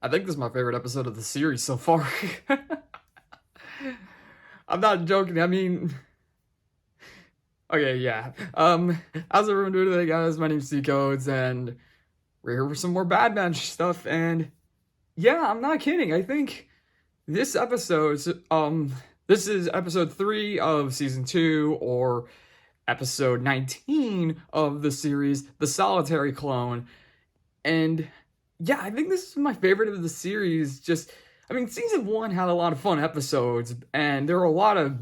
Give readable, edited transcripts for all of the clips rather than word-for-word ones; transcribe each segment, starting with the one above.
I think this is my favorite episode of the series so far. I'm not joking. I mean, okay, yeah. How's everyone doing today, guys? My name's C Codes, and we're here for some more Bad Batch stuff. And yeah, I'm not kidding. I think this episode, this is episode 3 of season 2, or episode 19 of the series, The Solitary Clone. And yeah, I think this is my favorite of the series. Just, I mean, season 1 had a lot of fun episodes, and there were a lot of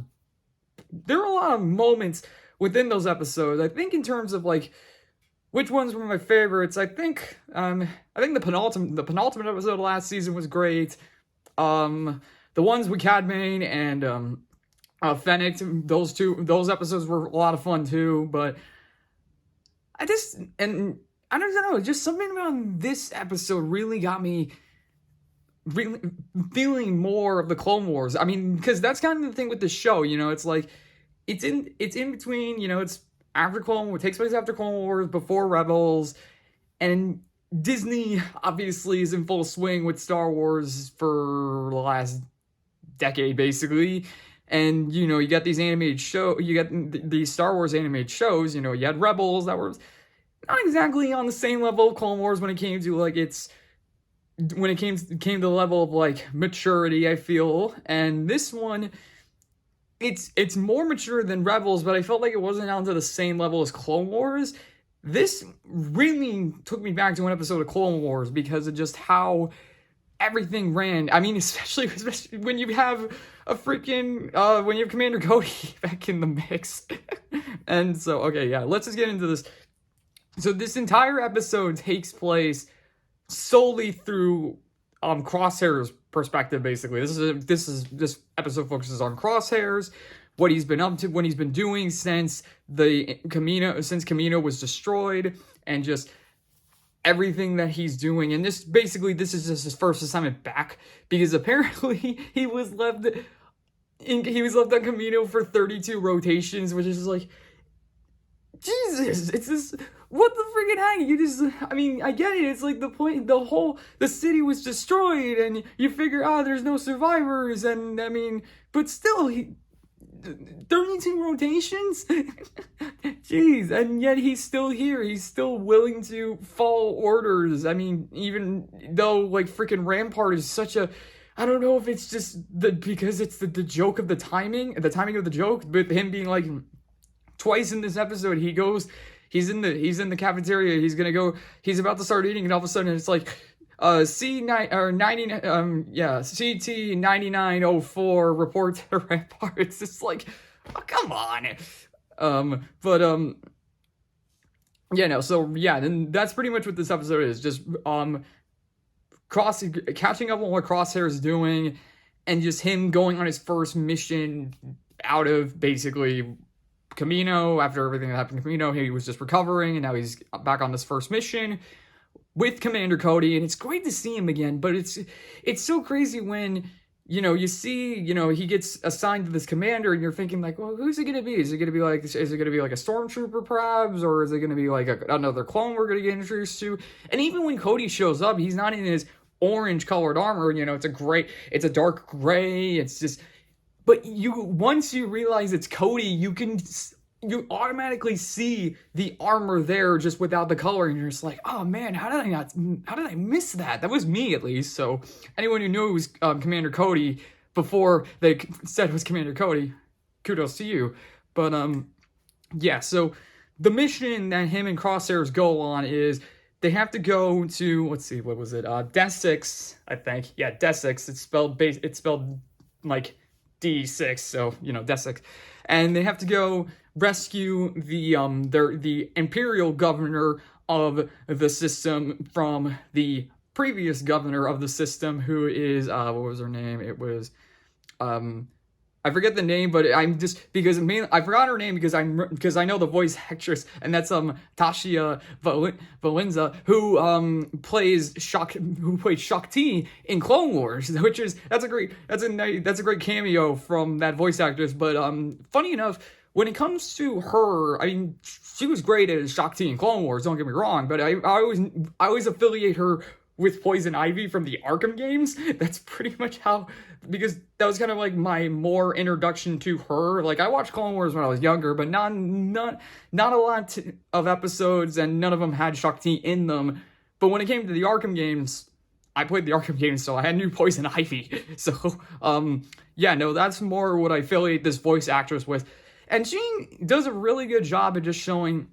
moments within those episodes. I think in terms of like which ones were my favorites, I think the penultimate episode of last season was great. The ones with Cadmain and Fennec, those episodes were a lot of fun too. But I don't know, just something about this episode really got me really feeling more of the Clone Wars. I mean, because that's kind of the thing with the show, it's like it's in between, it's after Clone Wars, takes place after Clone Wars, before Rebels, and Disney obviously is in full swing with Star Wars for the last decade, basically. And you got these these Star Wars animated shows. You had Rebels that were not exactly on the same level of Clone Wars when it came to like came to the level of like maturity, I feel. And this one, it's more mature than Rebels, but I felt like it wasn't down to the same level as Clone Wars. This really took me back to an episode of Clone Wars because of just how everything ran. I mean, especially when you have when you have Commander Cody back in the mix. And so, okay, yeah, let's just get into this. So this entire episode takes place solely through Crosshair's perspective, basically. This episode focuses on Crosshair's, what he's been up to, what he's been doing since Kamino was destroyed, and just everything that he's doing. And this is just his first assignment back, because apparently he was left on Kamino for 32 rotations, which is just like, Jesus, it's just, what the freaking heck? I get it, it's like the city was destroyed, and you figure, there's no survivors, and but still, 32 rotations? Jeez, and yet he's still here, he's still willing to follow orders. Even though, like, freaking Rampart is such a, I don't know if it's just because it's the joke of the timing of the joke, but him being like, twice in this episode, he's in the cafeteria, he's about to start eating, and all of a sudden it's like, CT 9904 report to Rampart. It's just like, oh, come on. Then that's pretty much what this episode is. Just, catching up on what Crosshair is doing, and just him going on his first mission out of, basically, Kamino. After everything that happened to Kamino, he was just recovering, and now he's back on this first mission with Commander Cody, and it's great to see him again. But it's so crazy when you see he gets assigned to this commander, and you're thinking like, well, who's it gonna be? Is it gonna be like a stormtrooper perhaps, or is it gonna be like another clone we're gonna get introduced to? And even when Cody shows up, he's not in his orange colored armor. It's a dark gray. It's just. But once you realize it's Cody, you automatically see the armor there just without the color, and you're just like, oh man, how did I miss that? That was me, at least. So anyone who knew it was Commander Cody before they said it was Commander Cody, kudos to you. But yeah, so the mission that him and Crosshairs go on is they have to go to, let's see, what was it? Desix, I think. Yeah, Desix. It's spelled like D6, so Desix, and they have to go rescue the imperial governor of the system from the previous governor of the system, who is what was her name? It was I forget the name, but I'm just I forgot her name because I know the voice actress, and that's Tasha Valenza, who played Shaak Ti in Clone Wars, which is that's a great cameo from that voice actress. But funny enough, when it comes to her, she was great as Shaak Ti in Clone Wars, don't get me wrong, but I always affiliate her with Poison Ivy from the Arkham games. That's pretty much how, because that was kind of like my more introduction to her. Like, I watched Clone Wars when I was younger, but not a lot of episodes, and none of them had Shakti in them. But when it came to the Arkham games, I played the Arkham games, so I knew Poison Ivy. So, yeah, no, that's more what I affiliate this voice actress with. And she does a really good job of just showing,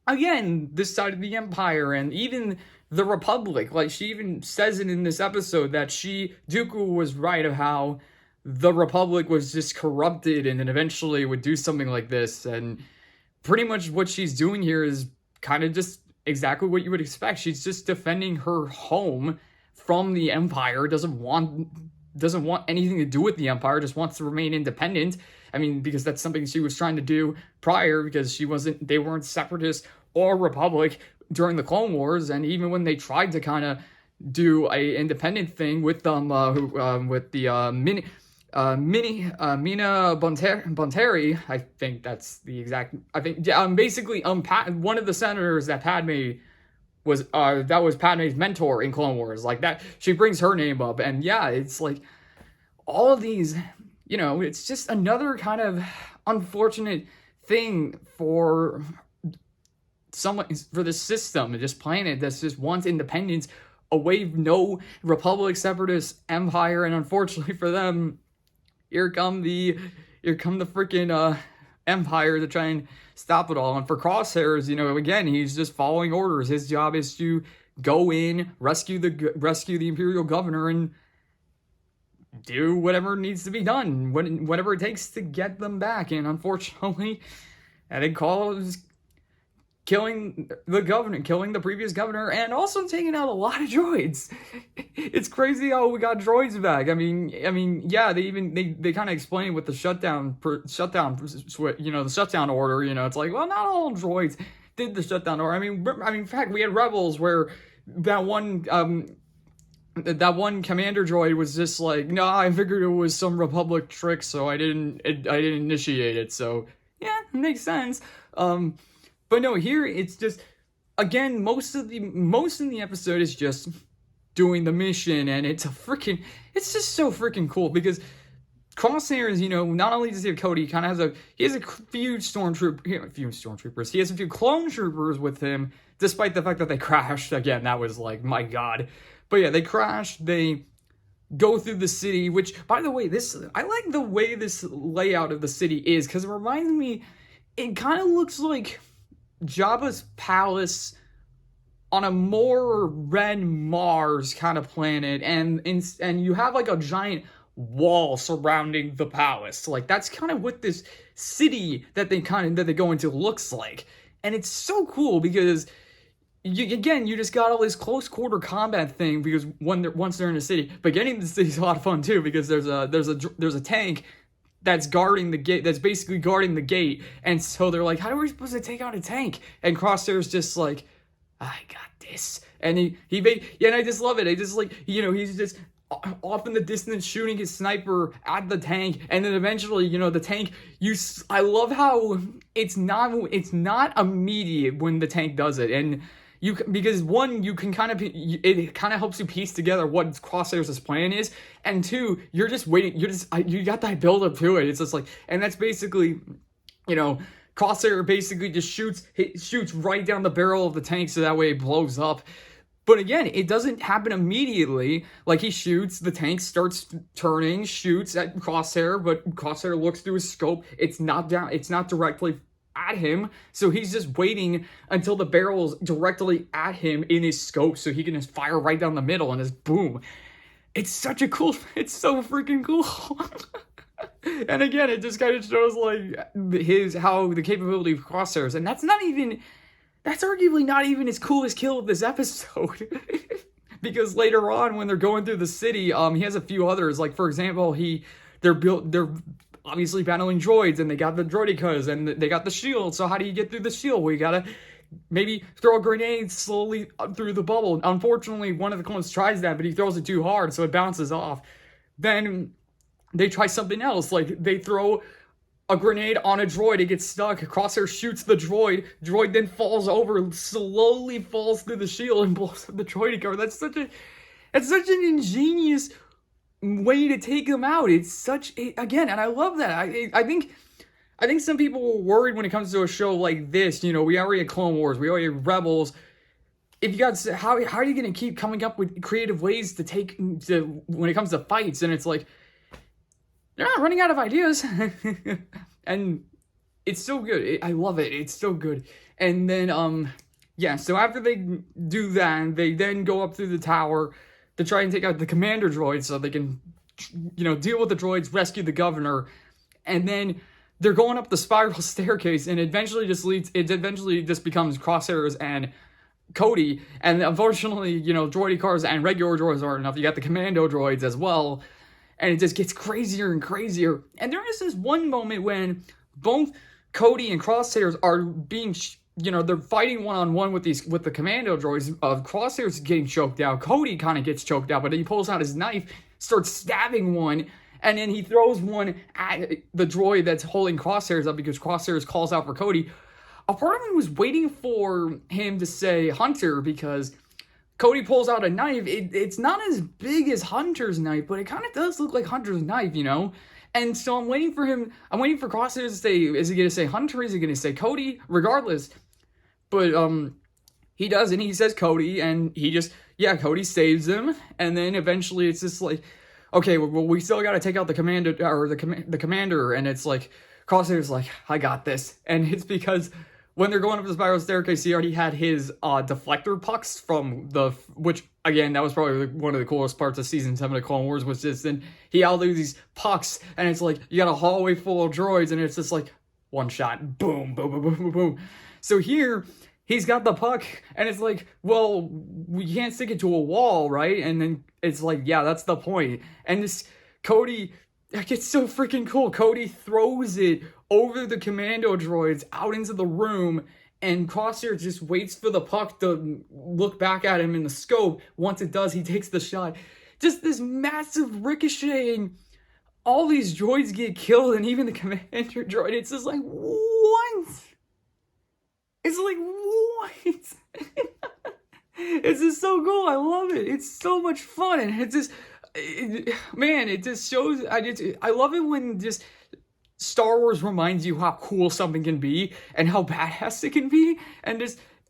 again, this side of the Empire, and even the Republic. Like, she even says it in this episode that Dooku was right of how the Republic was just corrupted and then eventually would do something like this. And pretty much what she's doing here is kind of just exactly what you would expect. She's just defending her home from the Empire, doesn't want anything to do with the Empire, just wants to remain independent. I mean, because that's something she was trying to do prior, because they weren't separatists or Republic during the Clone Wars, and even when they tried to kind of do a independent thing with them, with the Mina Bonteri, I think that's the exact. I think basically one of the senators that Padme was Padme's mentor in Clone Wars, like that. She brings her name up, and yeah, it's like all of these, it's just another kind of unfortunate thing for this system, this planet that's just wants independence away, no Republic, separatist, Empire, and unfortunately for them, here come the freaking Empire to try and stop it all. And for Crosshairs, again, he's just following orders. His job is to go in, rescue the Imperial governor, and do whatever needs to be done, whatever it takes to get them back. And unfortunately, and it calls killing the previous governor, and also taking out a lot of droids. It's crazy how we got droids back. I mean, yeah, they kind of explain with the shutdown, the shutdown order. It's like, well, not all droids did the shutdown order. I mean, in fact, we had Rebels where that one commander droid was just like, no, I figured it was some Republic trick, so I didn't initiate it. So yeah, it makes sense. But no, here it's just, again, most of the episode is just doing the mission, and it's just so freaking cool, because Crosshairs, not only does he have Cody, he has a few stormtroopers, he has a few clone troopers with him, despite the fact that they crashed. Again, that was like, my god. But yeah, they crashed, they go through the city, which, by the way, I like the way this layout of the city is, because it reminds me, it kind of looks like Jabba's palace on a more red Mars kind of planet, and you have like a giant wall surrounding the palace. Like, that's kind of what this city that they go into looks like. And it's so cool because you just got all this close quarter combat thing, because once they're in a city. But getting to the city is a lot of fun too, because there's a tank that's guarding the gate, that's basically guarding the gate, and so they're like, how are we supposed to take out a tank? And Crosshair's just like, I got this. And and I just love it. I just like, he's just off in the distance shooting his sniper at the tank, and then eventually, the tank, I love how it's not immediate when the tank does it, and because one, you can it kind of helps you piece together what Crosshairs' plan is, and two, you're just waiting, you got that build up to it. It's just like, and that's basically, Crosshair basically just shoots right down the barrel of the tank, so that way it blows up. But again, it doesn't happen immediately. Like, he shoots, the tank starts turning, shoots at Crosshair, but Crosshair looks through his scope. It's not directly at him, so he's just waiting until the barrel's directly at him in his scope, so he can just fire right down the middle, and just boom. It's so freaking cool. And again, it just kind of shows like how the capability of Crosshairs, and that's arguably not even his coolest kill of this episode. Because later on, when they're going through the city, he has a few others. Like, for example, they're obviously battling droids, and they got the droidicas, and they got the shield. So how do you get through the shield? Well, you gotta maybe throw a grenade slowly through the bubble. Unfortunately, one of the clones tries that, but he throws it too hard, so it bounces off. Then they try something else, like they throw a grenade on a droid. It gets stuck. Crosshair shoots the droid. Droid then falls over, slowly falls through the shield and blows up the droid car. That's such an ingenious way to take them out. It's such again, and I love that. I think some people were worried when it comes to a show like this. You know, we already had Clone Wars, we already had Rebels. If you got how are you going to keep coming up with creative ways to when it comes to fights? And it's like they're not running out of ideas, and it's so good. I love it. It's so good. And then yeah. So after they do that, they then go up through the tower to try and take out the commander droids so they can, you know, deal with the droids, rescue the governor, and then they're going up the spiral staircase, and it eventually just becomes Crosshairs and Cody, and unfortunately, you know, droidy cars and regular droids aren't enough. You got the commando droids as well, and it just gets crazier and crazier. And there is this one moment when both Cody and Crosshairs are being, you know, they're fighting one-on-one with the commando droids. Crosshairs getting choked out. Cody kind of gets choked out, but then he pulls out his knife, starts stabbing one, and then he throws one at the droid that's holding Crosshairs up because Crosshairs calls out for Cody. A part of me was waiting for him to say Hunter because Cody pulls out a knife. It's not as big as Hunter's knife, but it kind of does look like Hunter's knife, you know? And so I'm waiting for Crosshairs to say, is he going to say Hunter? Is he going to say Cody? Regardless. But he does, and he says Cody, and Cody saves him. And then eventually it's just like, okay, well, we still got to take out the commander, or the commander, and it's like, Crosshair's like, I got this. And it's because when they're going up the spiral staircase, he already had his deflector pucks which, again, that was probably one of the coolest parts of Season 7 of Clone Wars, was just, then he had all these pucks, and it's like, you got a hallway full of droids, and it's just like, one shot, boom, boom, boom, boom, boom, boom. So here, he's got the puck, and it's like, well, we can't stick it to a wall, right? And then it's like, yeah, that's the point. And this Cody, like, it's so freaking cool. Cody throws it over the commando droids out into the room, and Crosshair just waits for the puck to look back at him in the scope. Once it does, he takes the shot. Just this massive ricocheting. All these droids get killed, and even the commander droid. It's just like, what? It's like, what? It's just so cool. I love it. It's so much fun, and it's just, man, it just shows. I love it when just Star Wars reminds you how cool something can be and how badass it can be, and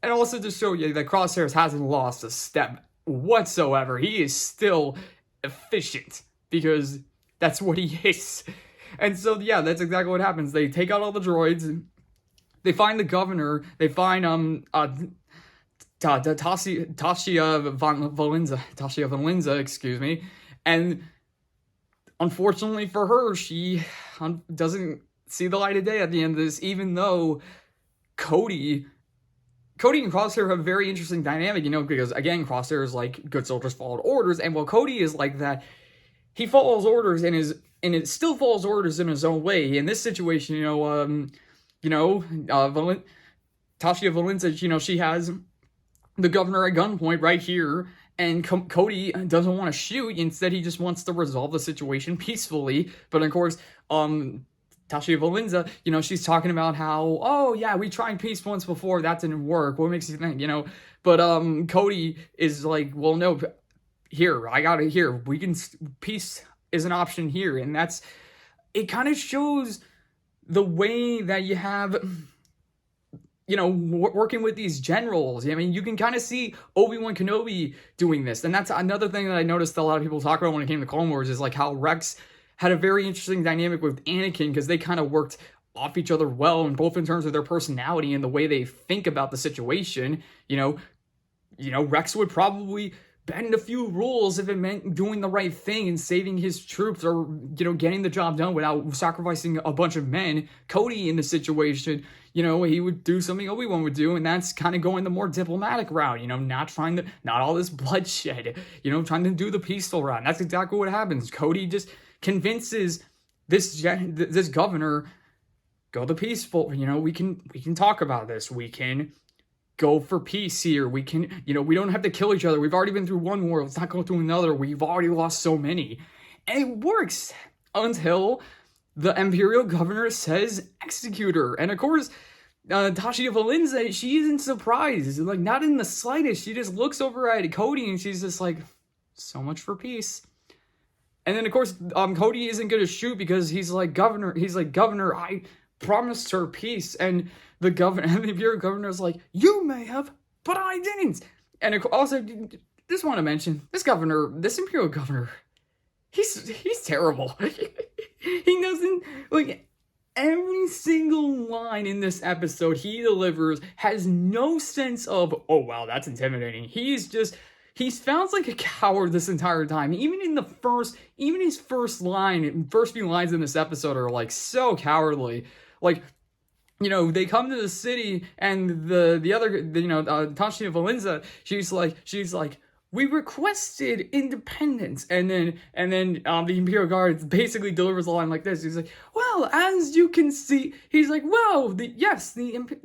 also to show you that Crosshairs hasn't lost a step whatsoever. He is still efficient because that's what he is. And so yeah, that's exactly what happens. They take out all the droids. They find the governor. They find Tasha Valenza, excuse me, and unfortunately for her, she doesn't see the light of day at the end of this, even though Cody and Crosshair have a very interesting dynamic, you know, because again, Crosshair is like, good soldiers followed orders, and while Cody is like that, he follows orders and it still follows orders in his own way. In this situation, Tasha Valenza, you know, she has the governor at gunpoint right here, and Cody doesn't want to shoot. Instead, he just wants to resolve the situation peacefully. But of course, Tasha Valenza, you know, she's talking about how, oh yeah, we tried peace once before, that didn't work. What makes you think, you know? But Cody is like, well, no, here, I got it here. Peace is an option here, and it kind of shows the way that you have, you know, working with these generals. I mean, you can kind of see Obi-Wan Kenobi doing this. And that's another thing that I noticed a lot of people talk about when it came to Clone Wars, is like how Rex had a very interesting dynamic with Anakin, because they kind of worked off each other well, and both in terms of their personality and the way they think about the situation. You know, Rex would probably bend a few rules if it meant doing the right thing and saving his troops, or, you know, getting the job done without sacrificing a bunch of men. Cody, in the situation, you know, he would do something Obi-Wan would do, and that's kind of going the more diplomatic route, you know, not all this bloodshed, you know, trying to do the peaceful route. And that's exactly what happens. Cody just convinces this governor, go the peaceful, you know, we can talk about this, we can go for peace here, we can, you know, we don't have to kill each other, we've already been through one war, let's not go through another, we've already lost so many. And it works until the imperial governor says executor. And of course, Tasha Valenza, she isn't surprised, like not in the slightest. She just looks over at Cody and she's just like, so much for peace. And then of course, Cody isn't gonna shoot because he's like, Governor, I promised her peace. And the governor, and the imperial governor is like, you may have, but I didn't. And also, just want to mention, this imperial governor, he's terrible. He doesn't, like, every single line in this episode he delivers has no sense of, oh wow, that's intimidating. He sounds like a coward this entire time. Even his first few lines in this episode are like so cowardly. Like, you know, they come to the city and the other, Tasha Valenza, she's like, we requested independence, and then the Imperial Guard basically delivers a line like this. He's like, well, as you can see, he's like, well, the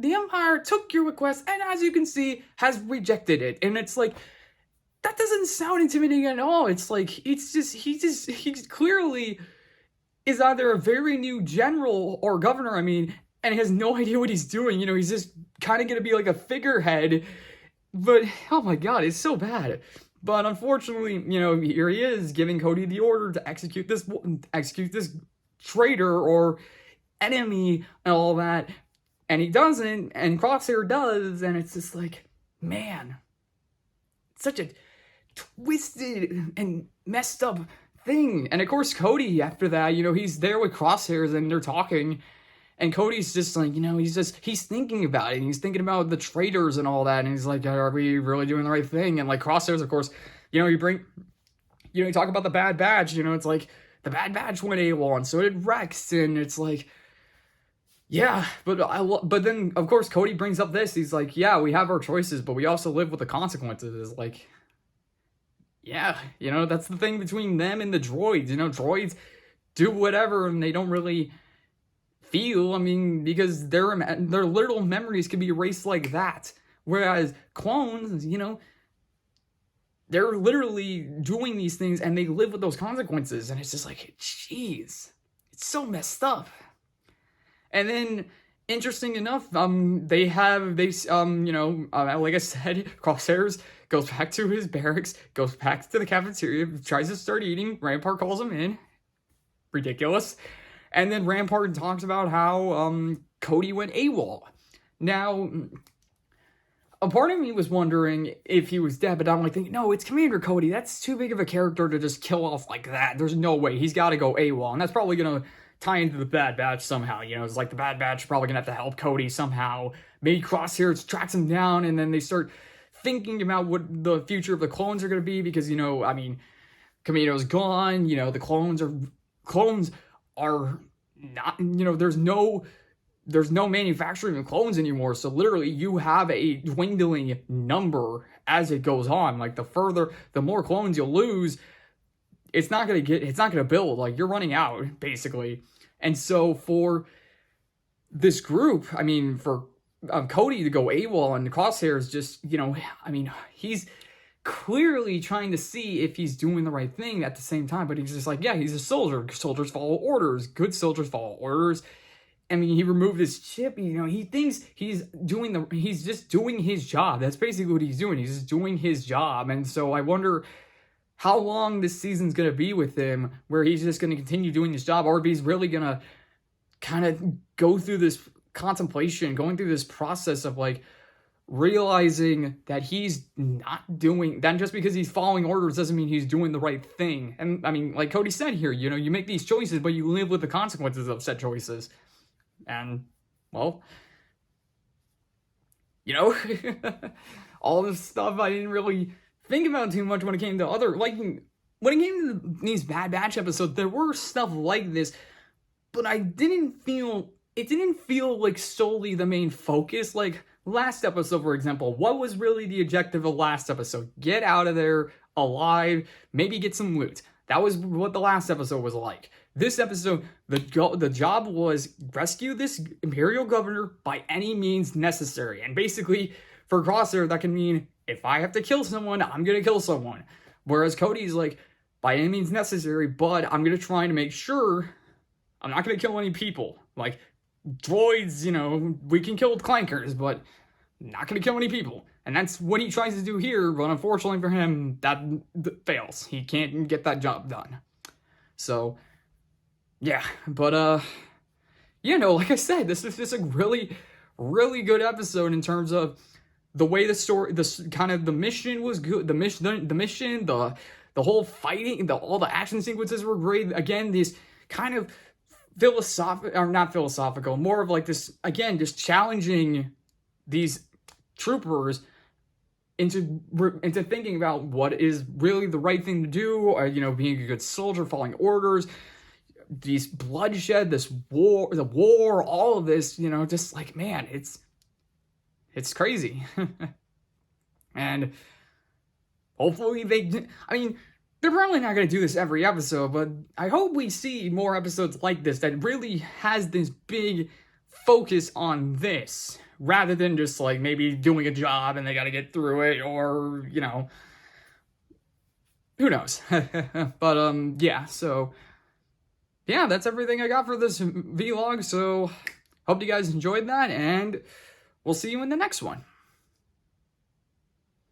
Empire took your request, and as you can see, has rejected it. And it's like, that doesn't sound intimidating at all. It's like, he clearly is either a very new general or governor, and he has no idea what he's doing. You know, he's just kind of gonna be like a figurehead. But, oh my god, it's so bad. But unfortunately, you know, here he is giving Cody the order to execute this traitor or enemy and all that. And he doesn't, and Crosshair does, and it's just like, man, such a twisted and messed up thing. And of course, Cody, after that, you know, he's there with Crosshairs and they're talking. And Cody's just like, you know, he's thinking about it. And he's thinking about the traitors and all that. And he's like, are we really doing the right thing? And like Crosshairs, of course, you know, you talk about the Bad Batch, you know, it's like the Bad Batch went AWOL and so did Rex. And it's like, yeah, but then of course Cody brings up this. He's like, yeah, we have our choices, but we also live with the consequences. It's like, yeah, you know, that's the thing between them and the droids. You know, droids do whatever and they don't really feel, because their literal memories can be erased like that. Whereas clones, you know, they're literally doing these things and they live with those consequences. And it's just like, jeez, it's so messed up. And then, interesting enough, like I said, Crosshairs goes back to his barracks, goes back to the cafeteria, tries to start eating. Rampart calls him in. Ridiculous. And then Rampart talks about how Cody went AWOL. Now, a part of me was wondering if he was dead, but I'm like thinking, no, it's Commander Cody. That's too big of a character to just kill off like that. There's no way. He's got to go AWOL. And that's probably going to tie into the Bad Batch somehow. You know, it's like the Bad Batch is probably going to have to help Cody somehow. Maybe Crosshair tracks him down, and then they start thinking about what the future of the clones are going to be. Because, you know, Kamino's gone. You know, the clones are not, you know, there's no manufacturing of clones anymore. So literally you have a dwindling number as it goes on. Like the more clones you'll lose, it's not going to build. Like, you're running out basically. And so for this group, for Cody to go AWOL and Crosshair is just, you know, he's clearly trying to see if he's doing the right thing at the same time, but he's just like, yeah, he's a soldier. Soldiers follow orders. Good soldiers follow orders. He removed his chip. You know, he thinks he's just doing his job. That's basically what he's doing. He's just doing his job. And so I wonder how long this season's going to be with him, where he's just going to continue doing his job, or if he's really going to kind of go through this contemplation, going through this process of like, realizing that he's not doing that. Just because he's following orders doesn't mean he's doing the right thing. And like Cody said here, you know, you make these choices, but you live with the consequences of said choices. And, well, you know, all this stuff I didn't really think about too much when it came to when it came to these Bad Batch episodes. There were stuff like this, but it didn't feel like solely the main focus. Like, last episode, for example, what was really the objective of last episode? Get out of there alive, maybe get some loot. That was what the last episode was like. This episode, the job was rescue this Imperial governor by any means necessary. And basically, for Crosshair, that can mean, if I have to kill someone, I'm going to kill someone. Whereas Cody's like, by any means necessary, but I'm going to try to make sure I'm not gonna kill any people. Like, droids, you know, we can kill with clankers, but not gonna kill any people. And that's what he tries to do here, but unfortunately for him, that fails. He can't get that job done. So, yeah, but, you know, like I said, this is just a really, really good episode in terms of the way the story, the mission was good. The mission, the whole fighting, all the action sequences were great. Again, these kind of philosophical, or not philosophical, more of like this, again, just challenging these troopers into thinking about what is really the right thing to do, or, you know, being a good soldier, following orders, these bloodshed, the war, all of this, you know, just like, man, it's crazy. And hopefully I mean, they're probably not going to do this every episode, but I hope we see more episodes like this that really has this big focus on this, rather than just like maybe doing a job and they got to get through it, or, you know, who knows. But yeah, so yeah, that's everything I got for this vlog. So hope you guys enjoyed that, and we'll see you in the next one.